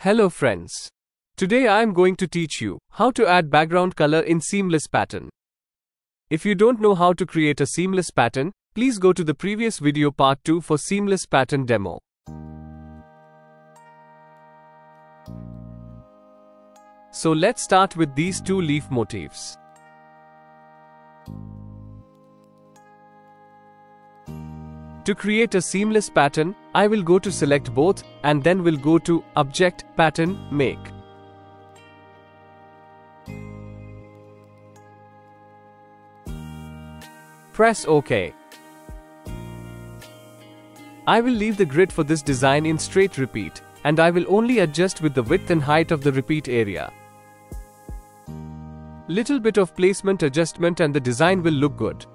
Hello friends. Today I am going to teach you how to add background color in seamless pattern. If you don't know how to create a seamless pattern, please go to the previous video part 2 for seamless pattern demo. So let's start with these two leaf motifs. To create a seamless pattern, I will go to select both and then will go to Object, Pattern, Make. Press OK. I will leave the grid for this design in straight repeat, and I will only adjust with the width and height of the repeat area. Little bit of placement adjustment and the design will look good.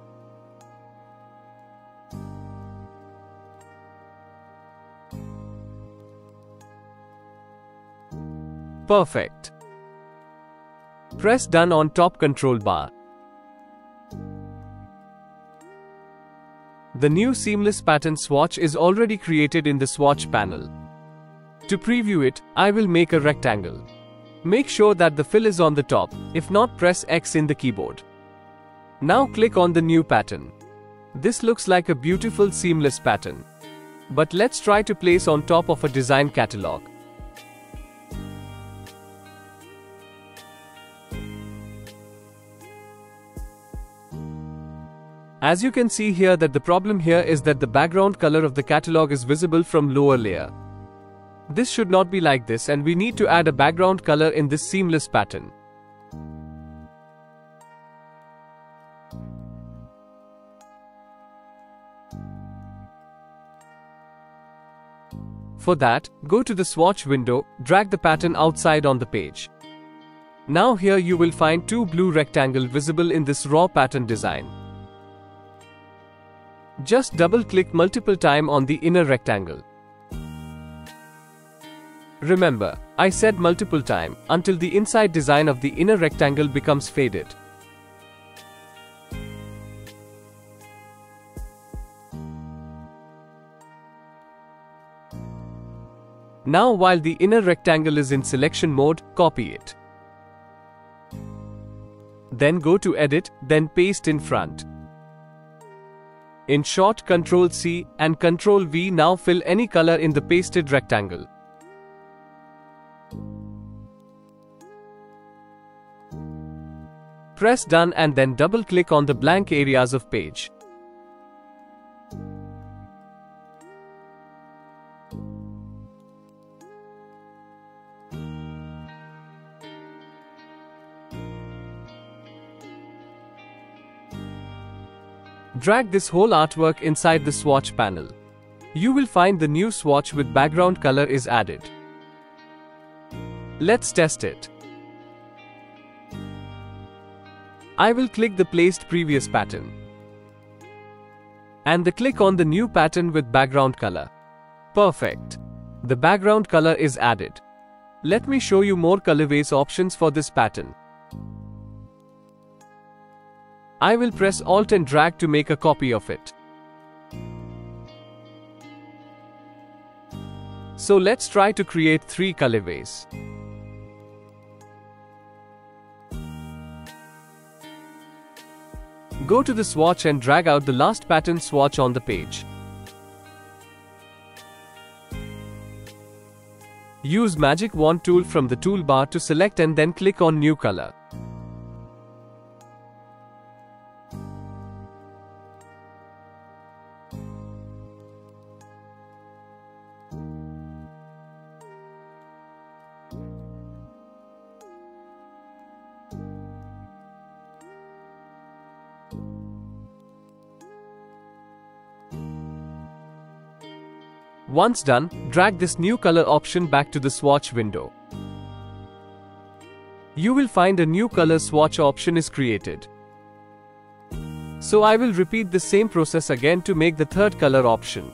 Perfect. Press Done on top control bar. The new seamless pattern swatch is already created in the swatch panel. To preview it, I will make a rectangle. Make sure that the fill is on the top, if not press X in the keyboard. Now click on the new pattern. This looks like a beautiful seamless pattern. But let's try to place on top of a design catalog. As you can see here that the problem here is that the background color of the catalog is visible from lower layer. This should not be like this and we need to add a background color in this seamless pattern. For that, go to the swatch window, drag the pattern outside on the page. Now here you will find two blue rectangles visible in this raw pattern design. Just double-click multiple times on the inner rectangle. Remember, I said multiple times until the inside design of the inner rectangle becomes faded. Now while the inner rectangle is in selection mode, copy it. Then go to Edit, then Paste in front. In short, Ctrl-C and Ctrl-V now fill any color in the pasted rectangle. Press Done and then double-click on the blank areas of page. Drag this whole artwork inside the swatch panel. You will find the new swatch with background color is added. Let's test it. I will click the placed previous pattern. And click on the new pattern with background color. Perfect. The background color is added. Let me show you more colorways options for this pattern. I will press Alt and drag to make a copy of it. So let's try to create 3 colorways. Go to the swatch and drag out the last pattern swatch on the page. Use Magic Wand tool from the toolbar to select and then click on New Color. Once done, drag this new color option back to the swatch window. You will find a new color swatch option is created. So I will repeat the same process again to make the third color option.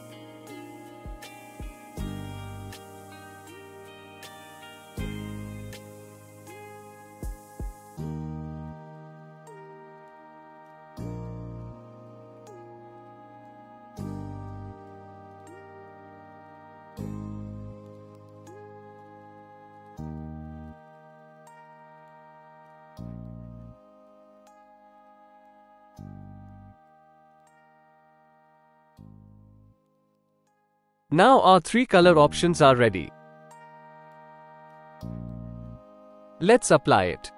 Now our 3 color options are ready. Let's apply it.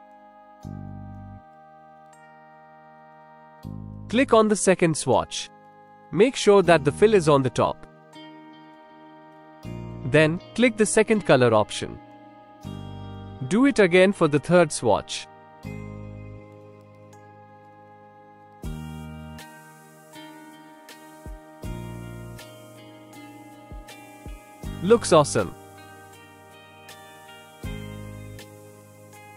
Click on the second swatch. Make sure that the fill is on the top. Then, click the second color option. Do it again for the third swatch. Looks awesome.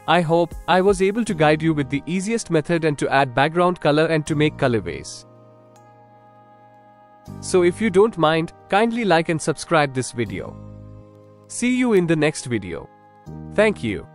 I hope I was able to guide you with the easiest method and to add background color and to make colorways. So if you don't mind, kindly like and subscribe this video. See you in the next video. Thank you.